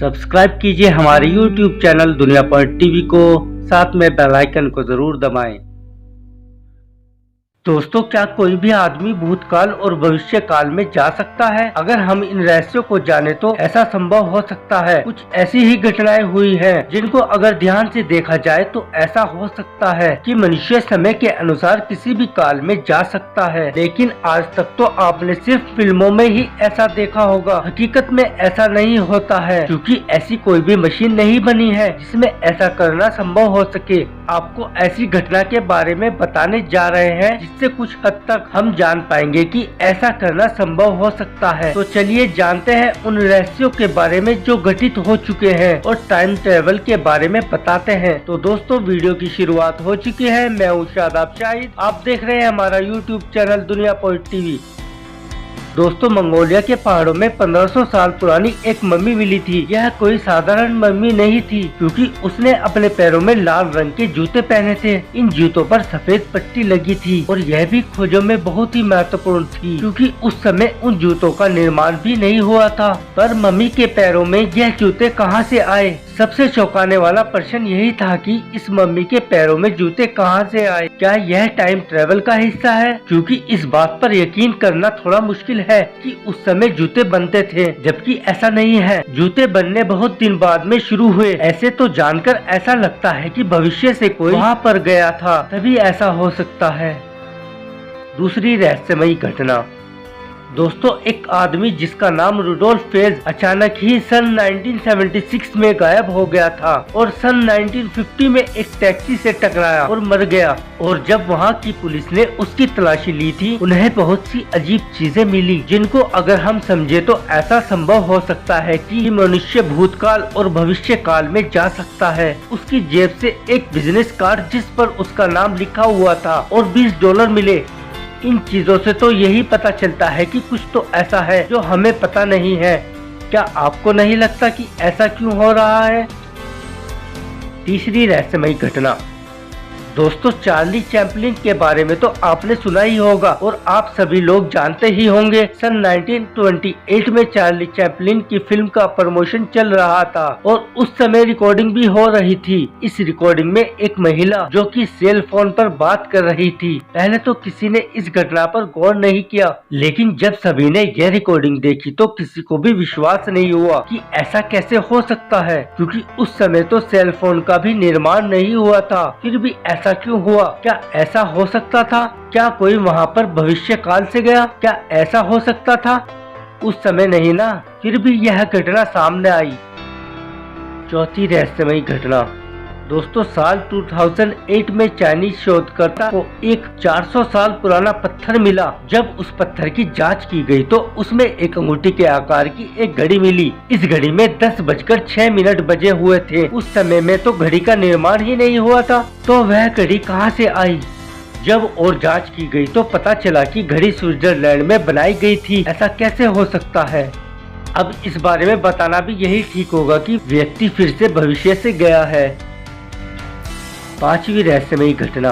Subscribe कीजिए हमारे YouTube channel दुनिया पॉइंट टीवी को, साथ में बेल आइकन को जरूर दबाएं। दोस्तों, क्या कोई भी आदमी भूतकाल और भविष्य काल में जा सकता है? अगर हम इन रहस्यों को जाने तो ऐसा संभव हो सकता है। कुछ ऐसी ही घटनाएं हुई हैं जिनको अगर ध्यान से देखा जाए तो ऐसा हो सकता है कि मनुष्य समय के अनुसार किसी भी काल में जा सकता है। लेकिन आज तक तो आपने सिर्फ फिल्मों में ही ऐसा देखा होगा। हकीकत में ऐसा नहीं होता है, क्योंकि ऐसी कोई भी मशीन नहीं बनी है जिसमें ऐसा करना संभव हो सके। आपको ऐसी घटना के बारे में बताने जा रहे हैं जिससे कुछ हद तक हम जान पाएंगे कि ऐसा करना संभव हो सकता है। तो चलिए जानते हैं उन रहस्यों के बारे में जो घटित हो चुके हैं और टाइम ट्रेवल के बारे में बताते हैं। तो दोस्तों, वीडियो की शुरुआत हो चुकी है। मैं हूँ शादाब शाहिद, आप देख रहे हैं हमारा YouTube चैनल दुनिया पॉइंट टीवी। दोस्तों, मंगोलिया के पहाड़ों में 1500 साल पुरानी एक मम्मी मिली थी। यह कोई साधारण मम्मी नहीं थी, क्योंकि उसने अपने पैरों में लाल रंग के जूते पहने थे। इन जूतों पर सफेद पट्टी लगी थी और यह भी खोजों में बहुत ही महत्वपूर्ण थी, क्योंकि उस समय उन जूतों का निर्माण भी नहीं हुआ था। पर मम्मी के पैरों में यह जूते कहां से आए? सबसे चौंकाने वाला प्रश्न यही था कि इस मम्मी के पैरों में जूते कहां से आए। क्या यह टाइम ट्रेवल का हिस्सा है? क्योंकि इस बात पर यकीन करना थोड़ा मुश्किल है कि उस समय जूते बनते थे, जबकि ऐसा नहीं है। जूते बनने बहुत दिन बाद में शुरू हुए। ऐसे तो जानकर ऐसा लगता है कि भविष्य से कोई वहां पर गया था, तभी ऐसा हो सकता है। दूसरी रहस्यमयी घटना। दोस्तों, एक आदमी जिसका नाम रुडोल्फ फेज अचानक ही सन 1976 में गायब हो गया था और सन 1950 में एक टैक्सी से टकराया और मर गया। और जब वहां की पुलिस ने उसकी तलाशी ली थी, उन्हें बहुत सी अजीब चीजें मिली, जिनको अगर हम समझे तो ऐसा संभव हो सकता है कि मनुष्य भूतकाल और भविष्य काल में जा सकता है। उसकी जेब से एक बिजनेस कार्ड जिस पर उसका नाम लिखा हुआ था और $20 मिले। इन चीजों से तो यही पता चलता है कि कुछ तो ऐसा है जो हमें पता नहीं है। क्या आपको नहीं लगता कि ऐसा क्यों हो रहा है? तीसरी रहस्यमयी घटना। दोस्तों, चार्ली चैपलिन के बारे में तो आपने सुना ही होगा और आप सभी लोग जानते ही होंगे। सन 1928 में चार्ली चैपलिन की फिल्म का प्रमोशन चल रहा था और उस समय रिकॉर्डिंग भी हो रही थी। इस रिकॉर्डिंग में एक महिला जो कि सेल फोन पर बात कर रही थी। पहले तो किसी ने इस घटना पर गौर नहीं किया, लेकिन जब सभी ने यह रिकॉर्डिंग देखी तो किसी को भी विश्वास नहीं हुआ कि ऐसा कैसे हो सकता है, क्योंकि उस समय तो सेल फोन का भी निर्माण नहीं हुआ था। फिर भी ऐसा क्यों हुआ? क्या ऐसा हो सकता था? क्या कोई वहां पर भविष्य काल से गया? क्या ऐसा हो सकता था? उस समय नहीं ना, फिर भी यह घटना सामने आई। चौथी रहस्यमयी घटना। दोस्तों, साल 2008 में चाइनीज शोधकर्ता को एक 400 साल पुराना पत्थर मिला। जब उस पत्थर की जांच की गई तो उसमें एक अंगूठी के आकार की एक घड़ी मिली। इस घड़ी में 10:06 बजे हुए थे। उस समय में तो घड़ी का निर्माण ही नहीं हुआ था, तो वह घड़ी कहां से आई? जब और जांच की गई तो पता चला कि घड़ी स्विट्जरलैंड में बनाई गई थी। ऐसा कैसे हो सकता है? अब इस बारे में बताना भी यही ठीक होगा कि व्यक्ति फिर से भविष्य से गया है। पांचवी रहस्यमयी घटना।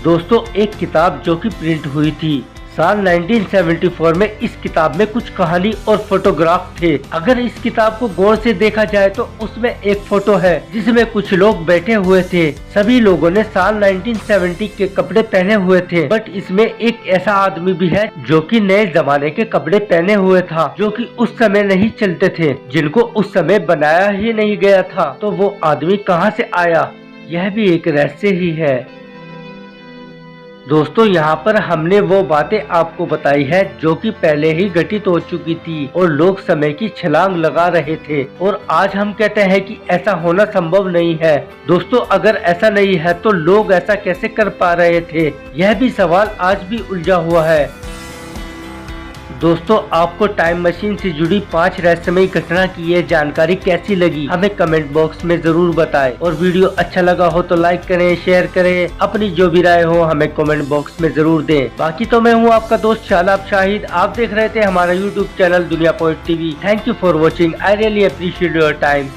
दोस्तों, एक किताब जो कि प्रिंट हुई थी साल 1974 में। इस किताब में कुछ कहानी और फोटोग्राफ थे। अगर इस किताब को गौर से देखा जाए तो उसमें एक फोटो है जिसमें कुछ लोग बैठे हुए थे। सभी लोगों ने साल 1970 के कपड़े पहने हुए थे, बट इसमें एक ऐसा आदमी भी है जो कि नए जमाने के कपड़े पहने हुए था, जो कि उस समय नहीं चलते थे, जिनको उस समय बनाया ही नहीं गया था। तो वो आदमी कहां से आया? यह भी एक रहस्य ही है। दोस्तों, यहाँ पर हमने वो बातें आपको बताई है जो कि पहले ही घटित हो चुकी थी और लोग समय की छलांग लगा रहे थे, और आज हम कहते हैं कि ऐसा होना संभव नहीं है। दोस्तों, अगर ऐसा नहीं है तो लोग ऐसा कैसे कर पा रहे थे? यह भी सवाल आज भी उलझा हुआ है। दोस्तों, आपको टाइम मशीन से जुड़ी 5 रहस्यमयी घटना की ये जानकारी कैसी लगी, हमें कमेंट बॉक्स में जरूर बताएं। और वीडियो अच्छा लगा हो तो लाइक करें, शेयर करें। अपनी जो भी राय हो हमें कमेंट बॉक्स में जरूर दें। बाकी तो मैं हूँ आपका दोस्त शादाब शाहिद, आप देख रहे थे हमारा YouTube चैनल दुनिया point TV. Thank you for watching. I really appreciate your time.